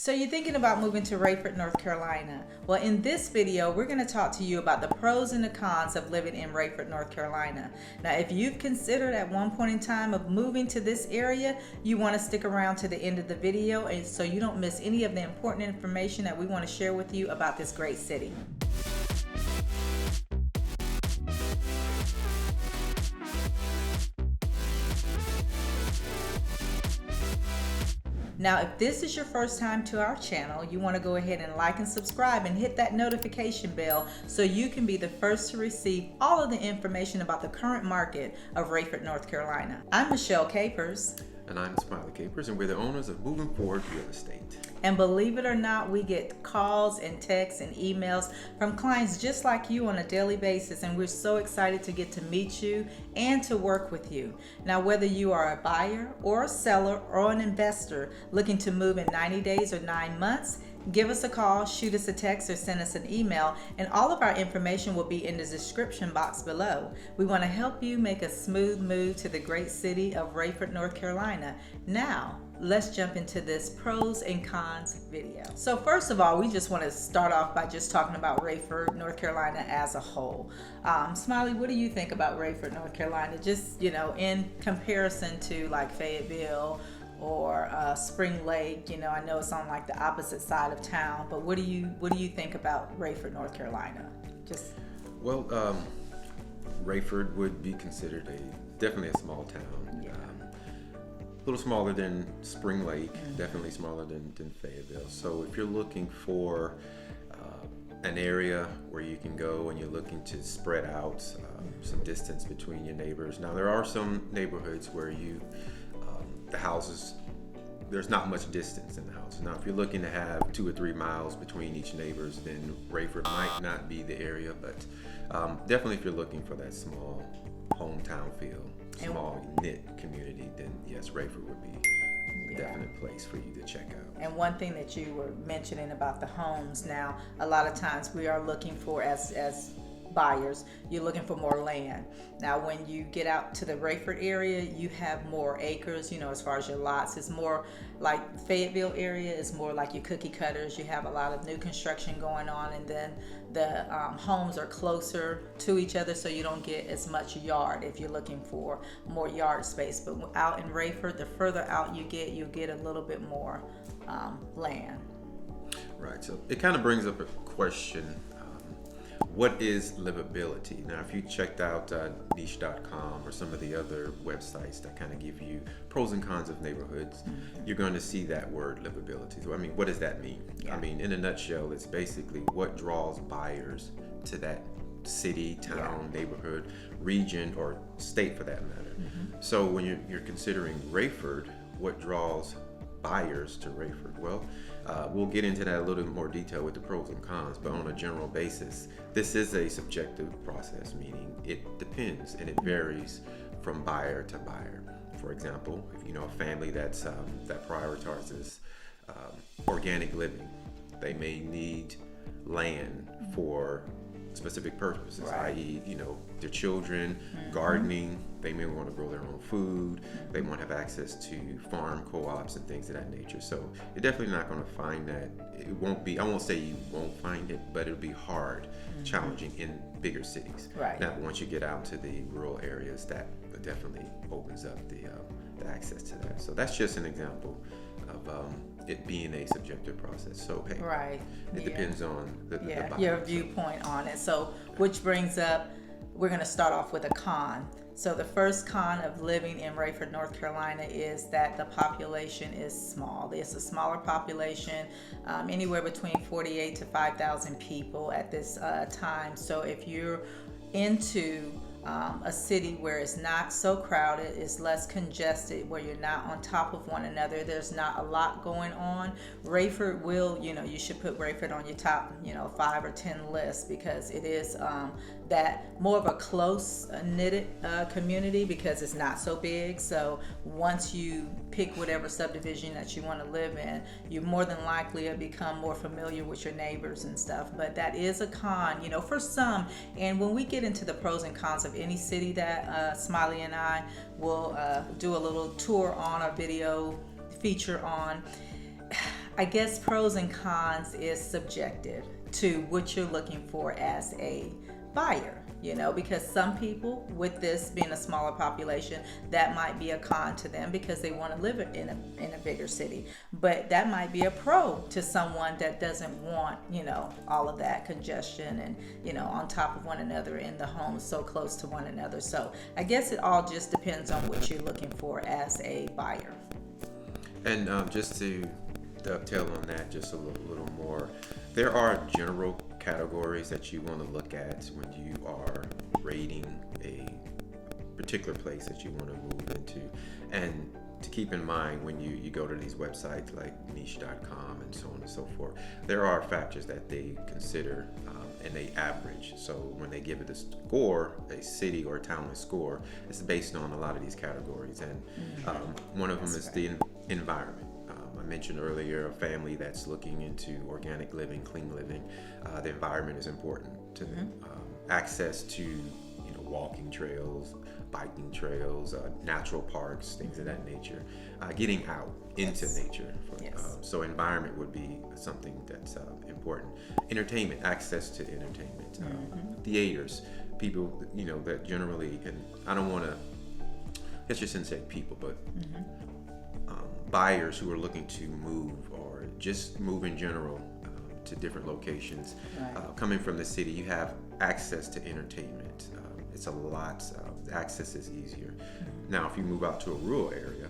So you're thinking about moving to Raeford, North Carolina. Well, in this video, we're going to talk to you about the pros and the cons of living in Raeford, North Carolina. Now, if you've considered at one point in time of moving to this area, you want to stick around to the end of the video and so you don't miss any of the important information that we want to share with you about this great city. Now, if this is your first time to our channel, you want to go ahead and like and subscribe and hit that notification bell so you can be the first to receive all of the information about the current market of Raeford, North Carolina. I'm Michelle Capers. And I'm Smiley Capers, and we're the owners of Moving Forward Real Estate. And believe it or not, we get calls and texts and emails from clients just like you on a daily basis, and we're so excited to get to meet you and to work with you. Now, whether you are a buyer or a seller or an investor looking to move in 90 days or 9 months, give us a call, shoot us a text, or send us an email, and all of our information will be in the description box below. We want to help you make a smooth move to the great city of Raeford, North Carolina. Now, let's jump into this pros and cons video. So first of all, we just want to start off by just talking about Raeford, North Carolina as a whole. Smiley, what do you think about Raeford, North Carolina? Just, in comparison to like Fayetteville or Spring Lake. I know it's on like the opposite side of town, but what do you think about Raeford, North Carolina? Raeford would be considered definitely a small town. Yeah. A little smaller than Spring Lake, definitely smaller than Fayetteville. So if you're looking for an area where you can go and you're looking to spread out some distance between your neighbors. Now there are some neighborhoods where the houses, there's not much distance in the houses. Now, if you're looking to have 2 or 3 miles between each neighbors, then Raeford might not be the area, but definitely if you're looking for that small hometown feel, small knit community, then yes, Raeford would be a definite place for you to check out. And one thing that you were mentioning about the homes, now, a lot of times we are looking for, as buyers, you're looking for more land. Now, when you get out to the Raeford area, you have more acres, as far as your lots. It's more like Fayetteville area is more like your cookie cutters. You have a lot of new construction going on, and then the homes are closer to each other, so you don't get as much yard if you're looking for more yard space. But out in Raeford, the further out you get a little bit more land. Right, so it kind of brings up a question. What is livability? Now, if you checked out niche.com or some of the other websites that kind of give you pros and cons of neighborhoods, you're going to see that word livability. So, what does that mean? Yeah. In a nutshell, it's basically what draws buyers to that city, town, neighborhood, region, or state for that matter. So when you're considering Raeford, what draws buyers to Raeford? Well, we'll get into that a little bit more detail with the pros and cons, but on a general basis, this is a subjective process, meaning it depends and it varies from buyer to buyer. For example, a family that prioritizes organic living, they may need land for specific purposes, right. i.e., their children, gardening, they may want to grow their own food, they want to have access to farm co-ops and things of that nature. So you're definitely not going to find that. It won't be, I won't say you won't find it, but it'll be hard, challenging in bigger cities. Right. Now, once you get out to the rural areas, that definitely opens up the access to that. So that's just an example of it being a subjective process. So hey, right. It depends on the buyer. Your viewpoint on it. So which brings up, we're going to start off with a con. So the first con of living in Raeford, North Carolina is that the population is small. It's a smaller population, anywhere between 48 to 5,000 people at this time. So if you're into a city where it's not so crowded, it's less congested, where you're not on top of one another, there's not a lot going on, Raeford will, you should put Raeford on your top, 5 or 10 list, because it is that more of a close knitted community, because it's not so big. So once you pick whatever subdivision that you want to live in, you're more than likely to become more familiar with your neighbors and stuff. But that is a con, for some. And when we get into the pros and cons of any city that Smiley and I will do a little tour on, a video feature on, I guess pros and cons is subjective to what you're looking for as a buyer, because some people, with this being a smaller population, that might be a con to them because they want to live in a bigger city. But that might be a pro to someone that doesn't want, all of that congestion and, on top of one another in the homes so close to one another. So I guess it all just depends on what you're looking for as a buyer. And just to dovetail on that just a little more, there are general categories that you want to look at when you are rating a particular place that you want to move into. And to keep in mind when you go to these websites like niche.com and so on and so forth, there are factors that they consider and they average. So when they give it a score, a city or a town score, it's based on a lot of these categories. And one of them is the environment. I mentioned earlier a family that's looking into organic living, clean living. The environment is important to them. Access to walking trails, biking trails, natural parks, things of that nature. Getting out into nature. So environment would be something that's important. Entertainment, access to entertainment. Theaters, people that generally, and I don't want to, let's just say people, but buyers who are looking to move or just move in general to different locations. Coming from the city, you have access to entertainment. It's a lot, access is easier. Now, if you move out to a rural area,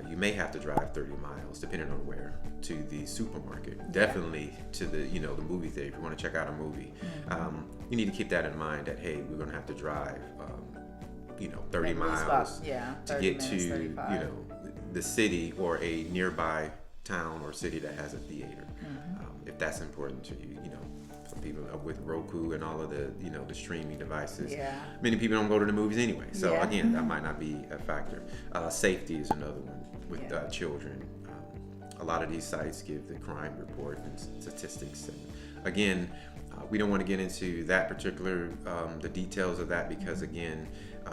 you may have to drive 30 miles, depending on where, to the supermarket. Definitely to the, the movie theater. If you want to check out a movie, you need to keep that in mind that, hey, we're going to have to drive, 30 miles to get to, 35. The city or a nearby town or city that has a theater. If that's important to you, some people with Roku and all of the, the streaming devices. Many people don't go to the movies anyway. So again, that might not be a factor. Safety is another one with children. A lot of these sites give the crime report and statistics. And again, we don't want to get into that particular, the details of that because again,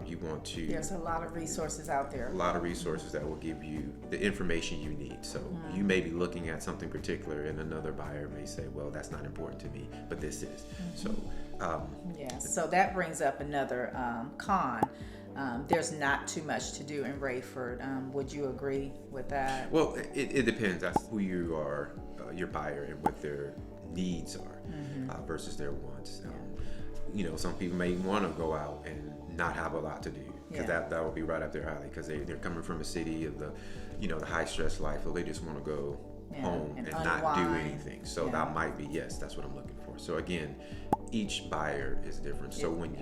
you want to... There's a lot of resources out there. A lot of resources that will give you the information you need. So you may be looking at something particular and another buyer may say, well, that's not important to me, but this is. So... so that brings up another con. There's not too much to do in Raeford. Would you agree with that? Well, it depends. That's who you are, your buyer, and what their needs are versus their wants. Some people may want to go out and not have a lot to do because that will be right up their alley because they're coming from a city of the, the high stress life, so they just want to go home and not do anything. So that might be, that's what I'm looking for. So again, each buyer is different. So when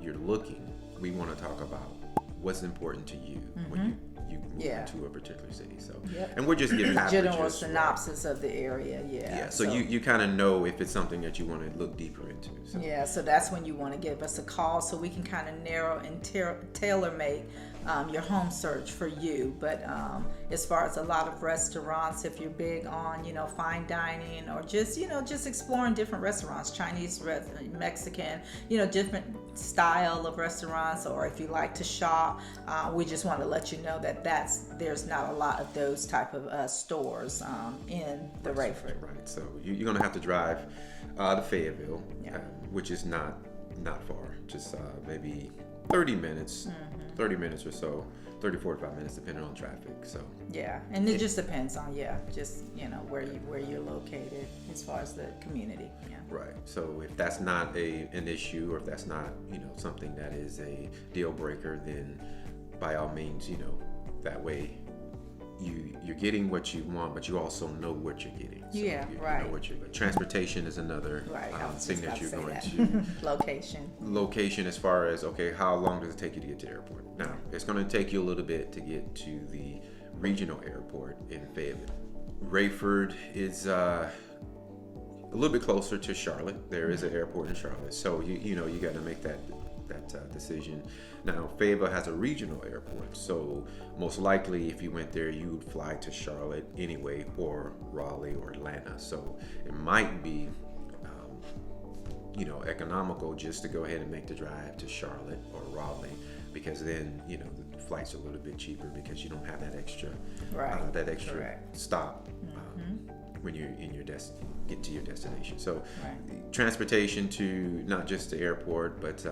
you're looking, we want to talk about what's important to you when you move into a particular city. So and we're just giving general synopsis of the area. So you kind of know if it's something that you want to look deeper into. So. So that's when you want to give us a call so we can kind of narrow and tailor make your home search for you. But as far as a lot of restaurants, if you're big on fine dining or just exploring different restaurants, Chinese, Mexican, different style of restaurants, or if you like to shop, we just want to let you know that there's not a lot of those type of stores in the Raeford. Right. So you're gonna have to drive to Fayetteville, which is not far, just maybe 30 minutes. 30 minutes or so, 30, 45 minutes, depending on traffic. So and it just depends on where you're located as far as the community. Right. So if that's not an issue, or if that's not something that is a deal breaker, then by all means, that way you're getting what you want, but you also know what you're getting. So you know what you're. Transportation is another thing that you're going to. Location as far as how long does it take you to get to the airport? Now it's going to take you a little bit to get to the regional airport in Fayetteville. Raeford is a little bit closer to Charlotte. There is an airport in Charlotte, so you got to make that decision. Now, Fayetteville has a regional airport, so most likely if you went there, you would fly to Charlotte anyway, or Raleigh or Atlanta. So it might be, economical just to go ahead and make the drive to Charlotte or Raleigh, because then the flight's a little bit cheaper because you don't have that extra stop when you're in your get to your destination. So Right. transportation to not just the airport, but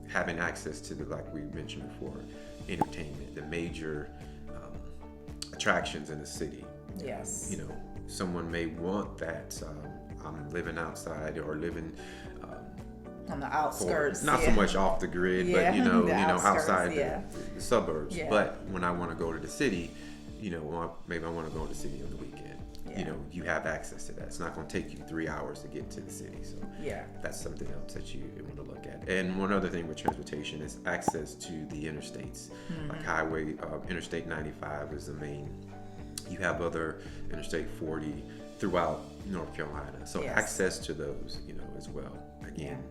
having access to like we mentioned before, entertainment, the major attractions in the city. Yes. You know, someone may want that. I'm living outside or living On the outskirts. not so much off the grid, Yeah, but you know, the outskirts, outside yeah. the suburbs. Yeah. But when I want to go to the city, you know, maybe I want to go to the city on the weekend. Yeah. You know, you have access to that. It's not going to take you 3 hours to get to the city. So Yeah. that's something else that you want to look at. And one other thing with transportation is access to the interstates, like highway, Interstate 95 is the main. You have other Interstate 40 throughout North Carolina. So Yes. access to those, you know, as well. Again,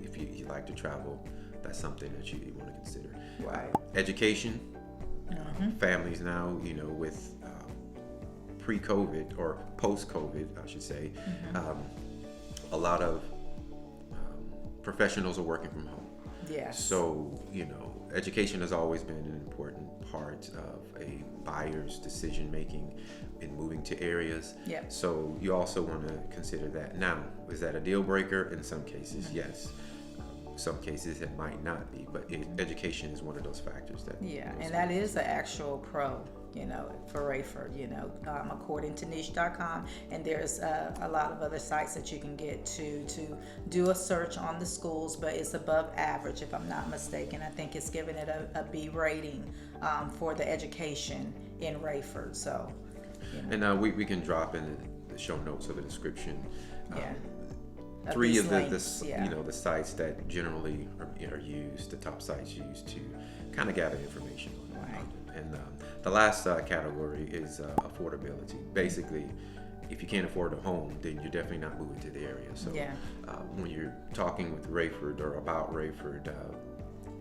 if you like to travel, that's something that you want to consider. Right. Education, families now, you know, with pre-COVID or post-COVID, I should say, a lot of professionals are working from home. Yes. So, you know, education has always been an important part of a buyer's decision making in moving to areas. Yep. So you also want to consider that. Now, is that a deal breaker? In some cases, yes. Some cases it might not be, but education is one of those factors that. Yeah, and that is the actual pro, you know, for Raeford, you know, according to niche.com, and there's a lot of other sites that you can get to do a search on the schools, but it's above average if I'm not mistaken. I think it's giving it a B rating for the education in Raeford. So, you know. And we can drop in the show notes of the description. Yeah. Three of the links, yeah. you know, the sites that generally are used, the top sites used to kind of gather information on Right. it. And the last category is affordability. Basically, if you can't afford a home, then you're definitely not moving to the area. So Yeah. when you're talking with Raeford or about Raeford,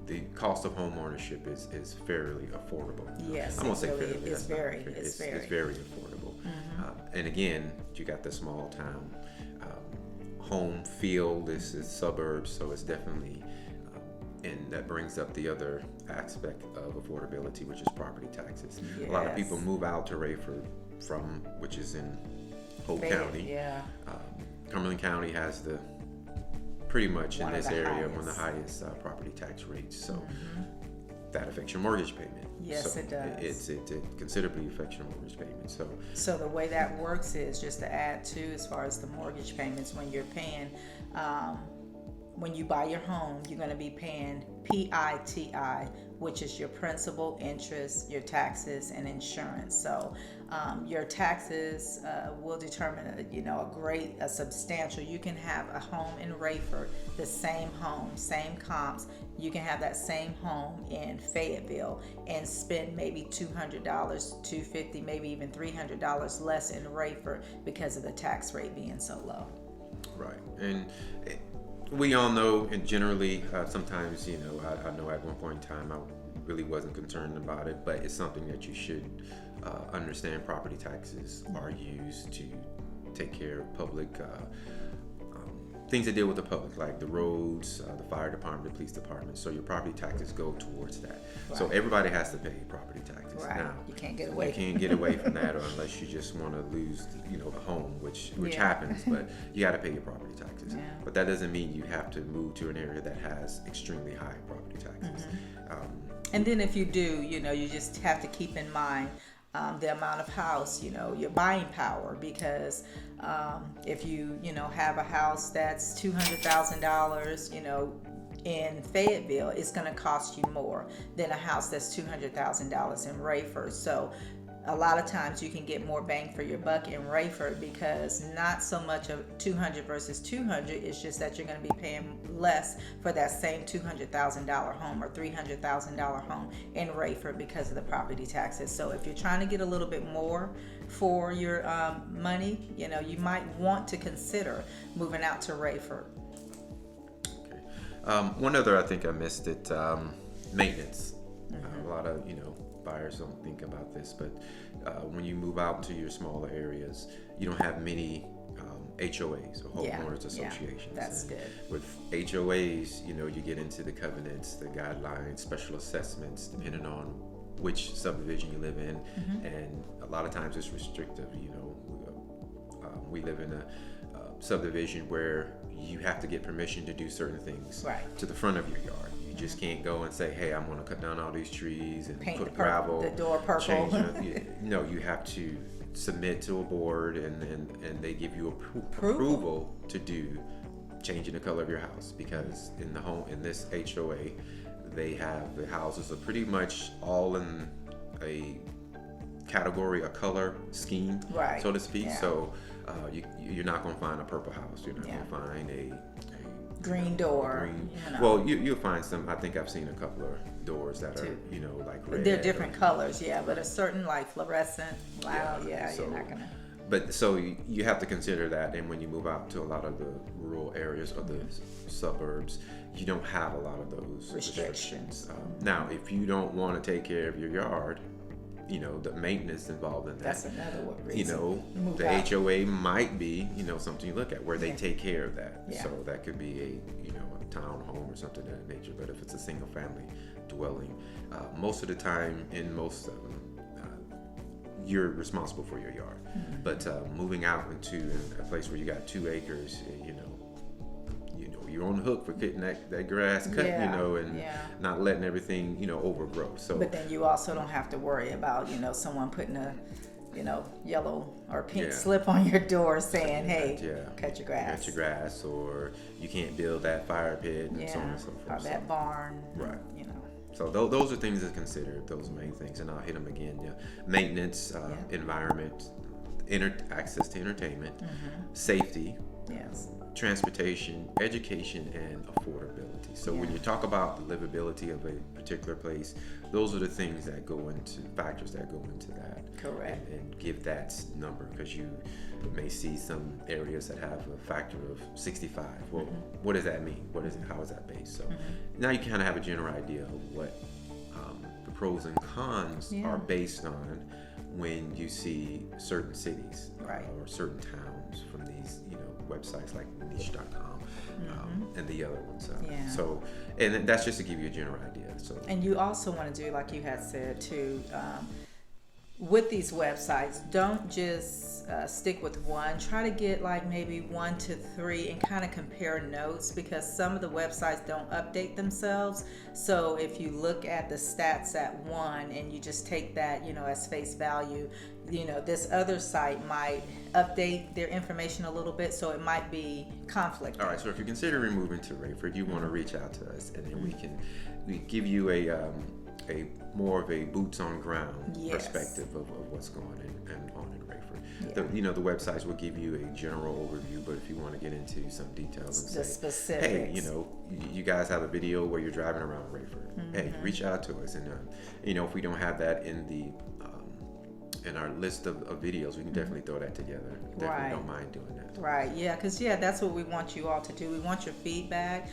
the cost of home ownership is fairly affordable. Yes, I won't say really, fairly. it's that's not very, fair. it's It's very affordable. And again, you got the small town home feel. This is suburbs, so it's definitely, and that brings up the other aspect of affordability, which is property taxes. A lot of Yes. people move out to Raeford from, which is in Hope County. Yeah. Cumberland County has the pretty much One in of this the area one of the highest. highest property tax rates. So that affects your mortgage payment. Yes, so it does. It considerably affects your mortgage payment. So the way that works is, just to add to, as far as the mortgage payments, when you're paying, when you buy your home, you're going to be paying PITI, which is your principal, interest, your taxes, and insurance. So your taxes will determine, a substantial. You can have a home in Raeford, the same home, same comps. You can have that same home in Fayetteville and spend maybe $200, $250, maybe even $300 less in Raeford because of the tax rate being so low. Right, and we all know, and generally, sometimes, I know at one point in time I really wasn't concerned about it, but it's something that you should understand. Property taxes are used to take care of public things that deal with the public, like the roads, the fire department, the police department. So your property taxes go towards that. Right. So everybody has to pay property taxes. Right. Now, You can't get away. You can't get away from that, or unless you just want to lose, the home, which Yeah. happens. But you got to pay your property taxes. Yeah. But that doesn't mean you have to move to an area that has extremely high property taxes. And then if you do, you just have to keep in mind the amount of house, your buying power, because if you, have a house that's $200,000, in Fayetteville, it's going to cost you more than a house that's $200,000 in Raeford. So a lot of times you can get more bang for your buck in Raeford, because not so much of 200 versus 200, it's just that you're going to be paying less for that same $200,000 home or $300,000 home in Raeford because of the property taxes. So if you're trying to get a little bit more for your money, you might want to consider moving out to Raeford. Okay. One other, I think I missed it, maintenance. A lot of, buyers don't think about this, but when you move out to your smaller areas, you don't have many HOAs or homeowners associations. That's and good. With HOAs, you get into the covenants, the guidelines, special assessments, depending on which subdivision you live in, and a lot of times it's restrictive. We live in a subdivision where you have to get permission to do certain things Right. to the front of your yard. You just can't go and say, hey, I'm going to cut down all these trees and Paint put the purple, gravel. the door purple. Change no, you have to submit to a board, and they give you approval to do changing the color of your house, because in this HOA, they have the houses are pretty much all in a category, a color scheme, Right. so to speak. Yeah. So you're not going to find a purple house. You're not Yeah. going to find a green door. green. You know. Well, you'll find some. I think I've seen a couple of doors that are, Too. like red. They're different colors, yeah, but a certain like fluorescent, loud, so- you're not gonna. But so you have to consider that, and when you move out to a lot of the rural areas or the suburbs, you don't have a lot of those restrictions. Now, if you don't want to take care of your yard, the maintenance involved in that. That's another reason. Move The out. HOA might be, something you look at where they Yeah. take care of that. Yeah. So that could be a townhome or something of that nature. But if it's a single family dwelling, most of the time, in most of them, you're responsible for your yard. Mm-hmm. But moving out into a place where you got 2 acres, you're on the hook for getting that grass cut, Yeah, and yeah. not letting everything, overgrow. So, But then you also don't have to worry about, someone putting a, yellow or pink Yeah. slip on your door saying, hey, Yeah. cut your grass. cut your grass, or you can't build that fire pit, and so on Yeah, and so or forth. that barn. Right. You know. So those are things to consider, those main things, and I'll hit them again. Yeah. Maintenance, environment, access to entertainment, safety, Yes. transportation, education, and affordability. So when you talk about the livability of a particular place, those are the things that go into factors that go into that. Correct. And give that number, because you may see some areas that have a factor of 65. Well, what does that mean? What is it? How is that based? So now you kind of have a general idea of what the pros and cons are based on when you see certain cities or certain towns from these websites like niche.com and the other ones. So, and that's just to give you a general idea. So, And you also want to do, like you had said too, with these websites, don't just stick with one. Try to get like maybe 1 to 3 and kind of compare notes, because some of the websites don't update themselves. So if you look at the stats at one and you just take that, as face value, this other site might update their information a little bit, so it might be conflict. all right. So if you consider moving to Raeford, you want to reach out to us, and then we give you a more of a boots on ground perspective of what's going on in Raeford. Yeah. The websites will give you a general overview, but if you want to get into some details and The say, specifics. hey, you guys have a video where you're driving around Raeford. Hey, reach out to us, and if we don't have that in our list of videos, we can definitely throw that together. Definitely don't mind doing that. Right, yeah, because that's what we want you all to do. We want your feedback.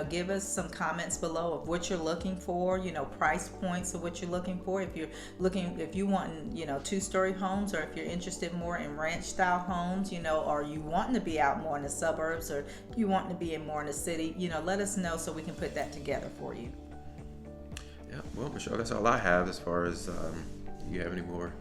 Give us some comments below of what you're looking for. Price points of what you're looking for. If you want 2-story homes, or if you're interested more in ranch style homes, or you wanting to be out more in the suburbs, or you wanting to be more in the city, let us know so we can put that together for you. Yeah. Well, Michelle, that's all I have as far as. You have any more?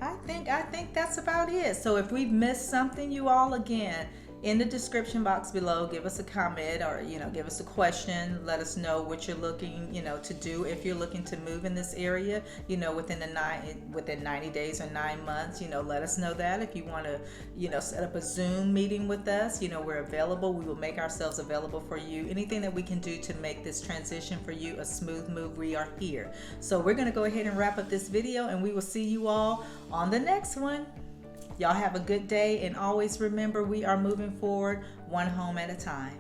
I think that's about it. So if we've missed something, you all, again, in the description box below, give us a comment, or give us a question. Let us know what you're looking to do. If you're looking to move in this area within 90 days or 9 months, let us know that. If you want to set up a Zoom meeting with us, we're available. We will make ourselves available for you. Anything that we can do to make this transition for you a smooth move, we are here. So we're going to go ahead and wrap up this video, and we will see you all on the next one. Y'all have a good day, and always remember, we are moving forward one home at a time.